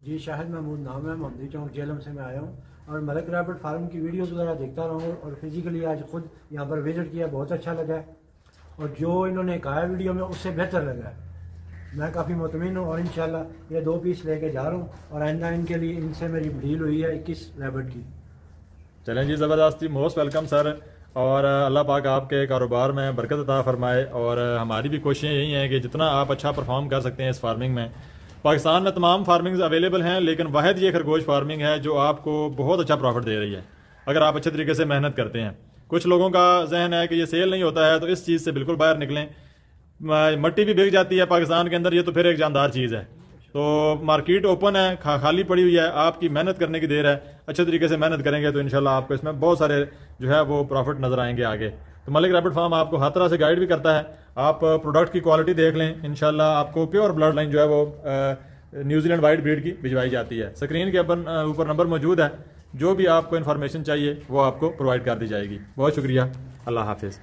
जी शाहिद महमूद नाम है, मोहम्मदी चौक जेलम से मैं आया हूँ और मलिक रैबिट फार्म की वीडियोस वगैरह देखता रहा हूँ और फिजिकली आज खुद यहाँ पर विजिट किया, बहुत अच्छा लगा है और जो इन्होंने कहा है वीडियो में उससे बेहतर लगा है। मैं काफ़ी मुतमिन हूँ और इंशाल्लाह ये 2 पीस लेके जा रहा हूँ और आइंदा इनके लिए इनसे मेरी डील हुई है 21 रैबिट की। चलें जी, ज़बरदस्ती, मोस्ट वेलकम सर। और अल्लाह पाक आपके कारोबार में बरकत अता फरमाए और हमारी भी कोशिशें यही हैं कि जितना आप अच्छा परफॉर्म कर सकते हैं इस फार्मिंग में। पाकिस्तान में तमाम फार्मिंग्स अवेलेबल हैं, लेकिन वाहिद ये खरगोश फार्मिंग है जो आपको बहुत अच्छा प्रॉफिट दे रही है अगर आप अच्छे तरीके से मेहनत करते हैं। कुछ लोगों का जहन है कि ये सेल नहीं होता है, तो इस चीज़ से बिल्कुल बाहर निकलें। मट्टी भी बिक जाती है पाकिस्तान के अंदर, ये तो फिर एक जानदार चीज़ है। तो मार्केट ओपन है, खाली पड़ी हुई है, आपकी मेहनत करने की देर है। अच्छे तरीके से मेहनत करेंगे तो इंशाल्लाह आपको इसमें बहुत सारे जो है वो प्रॉफिट नजर आएंगे आगे। तो मलिक रैबिट फार्म आपको हर तरह से गाइड भी करता है। आप प्रोडक्ट की क्वालिटी देख लें, इंशाल्लाह आपको प्योर ब्लड लाइन जो है वो न्यूजीलैंड वाइट ब्रीड की भिजवाई जाती है। स्क्रीन के ऊपर नंबर मौजूद है, जो भी आपको इन्फॉर्मेशन चाहिए वो आपको प्रोवाइड कर दी जाएगी। बहुत शुक्रिया, अल्लाह हाफिज़।